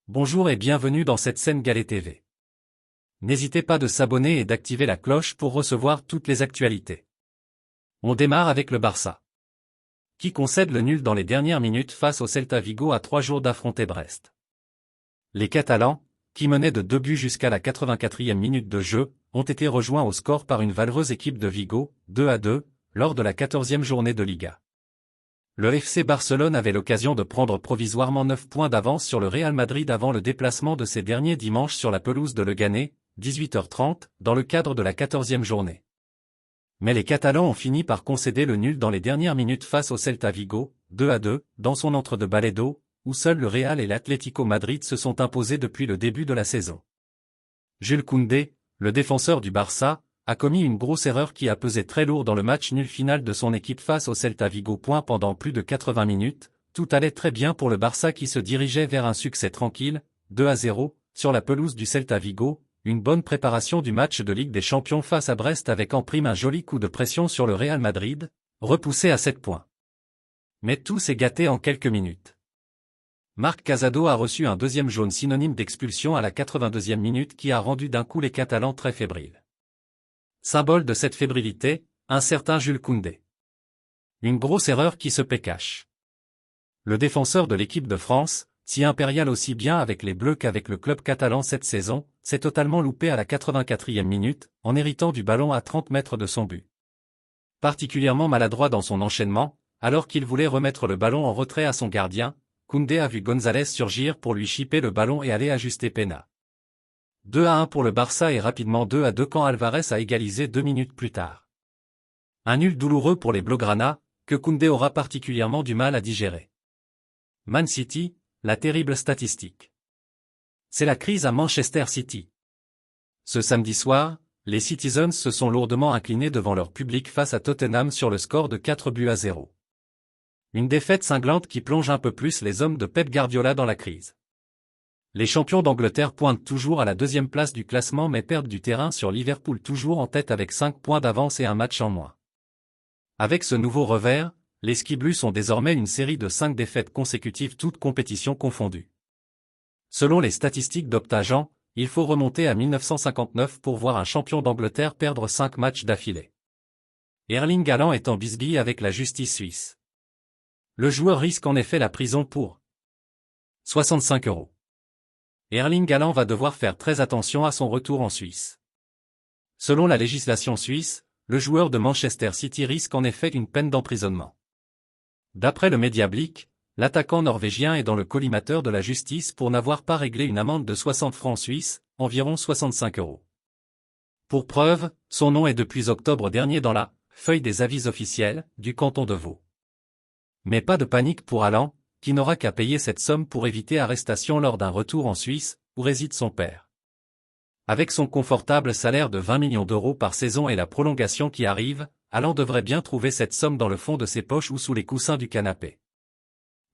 Bonjour et bienvenue dans cette scène Galé TV. N'hésitez pas de s'abonner et d'activer la cloche pour recevoir toutes les actualités. On démarre avec le Barça, qui concède le nul dans les dernières minutes face au Celta Vigo à 3 jours d'affronter Brest. Les Catalans, qui menaient de 2 buts jusqu'à la 84e minute de jeu, ont été rejoints au score par une valeureuse équipe de Vigo, 2-2, lors de la 14e journée de Liga. Le FC Barcelone avait l'occasion de prendre provisoirement 9 points d'avance sur le Real Madrid avant le déplacement de ces derniers dimanche sur la pelouse de Leganés, 18h30, dans le cadre de la 14e journée. Mais les Catalans ont fini par concéder le nul dans les dernières minutes face au Celta Vigo, 2-2, dans son entre de Balaído, où seuls le Real et l'Atlético Madrid se sont imposés depuis le début de la saison. Jules Koundé, le défenseur du Barça, a commis une grosse erreur qui a pesé très lourd dans le match nul final de son équipe face au Celta Vigo. Pendant plus de 80 minutes, tout allait très bien pour le Barça qui se dirigeait vers un succès tranquille, 2-0, sur la pelouse du Celta Vigo, une bonne préparation du match de Ligue des Champions face à Brest avec en prime un joli coup de pression sur le Real Madrid, repoussé à 7 points. Mais tout s'est gâté en quelques minutes. Marc Casado a reçu un deuxième jaune synonyme d'expulsion à la 82e minute qui a rendu d'un coup les Catalans très fébriles. Symbole de cette fébrilité, un certain Jules Koundé. Une grosse erreur qui se paie cash. Le défenseur de l'équipe de France, si impérial aussi bien avec les Bleus qu'avec le club catalan cette saison, s'est totalement loupé à la 84e minute, en héritant du ballon à 30 mètres de son but. Particulièrement maladroit dans son enchaînement, alors qu'il voulait remettre le ballon en retrait à son gardien, Koundé a vu González surgir pour lui chipper le ballon et aller ajuster Pena. 2-1 pour le Barça et rapidement 2-2 quand Alvarez a égalisé 2 minutes plus tard. Un nul douloureux pour les Blaugrana, que Koundé aura particulièrement du mal à digérer. Man City, la terrible statistique. C'est la crise à Manchester City. Ce samedi soir, les Citizens se sont lourdement inclinés devant leur public face à Tottenham sur le score de 4-0. Une défaite cinglante qui plonge un peu plus les hommes de Pep Guardiola dans la crise. Les champions d'Angleterre pointent toujours à la deuxième place du classement mais perdent du terrain sur Liverpool toujours en tête avec 5 points d'avance et un match en moins. Avec ce nouveau revers, les Skiblus ont désormais une série de 5 défaites consécutives toutes compétitions confondues. Selon les statistiques d'Optagen, il faut remonter à 1959 pour voir un champion d'Angleterre perdre 5 matchs d'affilée. Erling Haaland est en bisbille avec la justice suisse. Le joueur risque en effet la prison pour 65 €. Erling Haaland va devoir faire très attention à son retour en Suisse. Selon la législation suisse, le joueur de Manchester City risque en effet une peine d'emprisonnement. D'après le média Blick, l'attaquant norvégien est dans le collimateur de la justice pour n'avoir pas réglé une amende de 60 francs suisses, environ 65 €. Pour preuve, son nom est depuis octobre dernier dans la feuille des avis officiels du canton de Vaud. Mais pas de panique pour Haaland, qui n'aura qu'à payer cette somme pour éviter arrestation lors d'un retour en Suisse, où réside son père. Avec son confortable salaire de 20 millions d'euros par saison et la prolongation qui arrive, Haaland devrait bien trouver cette somme dans le fond de ses poches ou sous les coussins du canapé.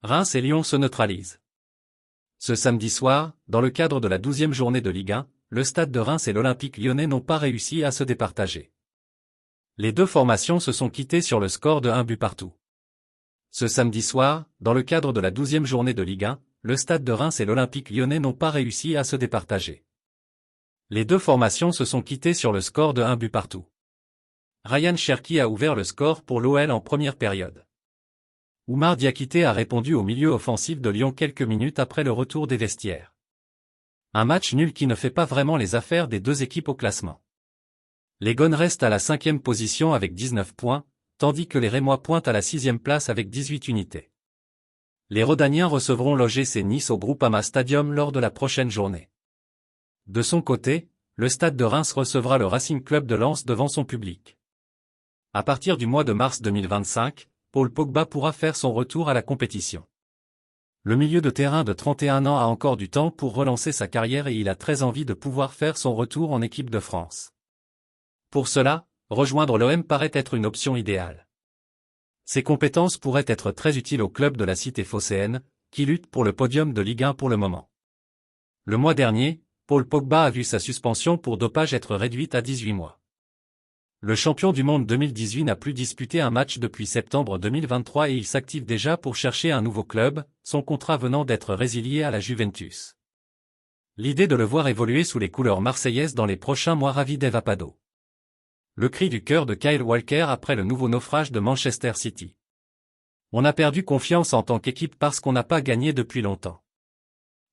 Reims et Lyon se neutralisent. Ce samedi soir, dans le cadre de la 12e journée de Ligue 1, le Stade de Reims et l'Olympique Lyonnais n'ont pas réussi à se départager. Les deux formations se sont quittées sur le score de 1 but partout. Ce samedi soir, dans le cadre de la 12e journée de Ligue 1, le Stade de Reims et l'Olympique Lyonnais n'ont pas réussi à se départager. Les deux formations se sont quittées sur le score de 1 but partout. Ryan Cherki a ouvert le score pour l'OL en première période. Oumar Diakité a répondu au milieu offensif de Lyon quelques minutes après le retour des vestiaires. Un match nul qui ne fait pas vraiment les affaires des deux équipes au classement. Les Gones restent à la 5e position avec 19 points, tandis que les Rémois pointent à la 6e place avec 18 unités. Les Rodaniens recevront l'OGC Nice au Groupama Stadium lors de la prochaine journée. De son côté, le Stade de Reims recevra le Racing Club de Lens devant son public. À partir du mois de mars 2025, Paul Pogba pourra faire son retour à la compétition. Le milieu de terrain de 31 ans a encore du temps pour relancer sa carrière et il a très envie de pouvoir faire son retour en équipe de France. Pour cela, rejoindre l'OM paraît être une option idéale. Ses compétences pourraient être très utiles au club de la cité phocéenne, qui lutte pour le podium de Ligue 1 pour le moment. Le mois dernier, Paul Pogba a vu sa suspension pour dopage être réduite à 18 mois. Le champion du monde 2018 n'a plus disputé un match depuis septembre 2023 et il s'active déjà pour chercher un nouveau club, son contrat venant d'être résilié à la Juventus. L'idée de le voir évoluer sous les couleurs marseillaises dans les prochains mois ravit Dave Apado. Le cri du cœur de Kyle Walker après le nouveau naufrage de Manchester City. On a perdu confiance en tant qu'équipe parce qu'on n'a pas gagné depuis longtemps.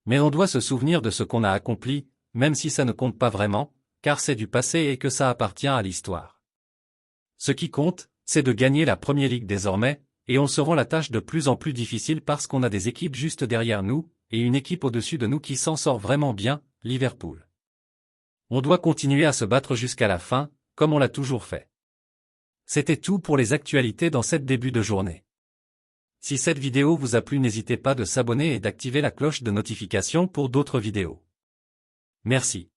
Mais on doit se souvenir de ce qu'on a accompli, même si ça ne compte pas vraiment, car c'est du passé et que ça appartient à l'histoire. Ce qui compte, c'est de gagner la Premier League désormais, et on se rend la tâche de plus en plus difficile parce qu'on a des équipes juste derrière nous, et une équipe au-dessus de nous qui s'en sort vraiment bien, Liverpool. On doit continuer à se battre jusqu'à la fin, comme on l'a toujours fait. C'était tout pour les actualités dans cette début de journée. Si cette vidéo vous a plu, n'hésitez pas de s'abonner et d'activer la cloche de notification pour d'autres vidéos. Merci.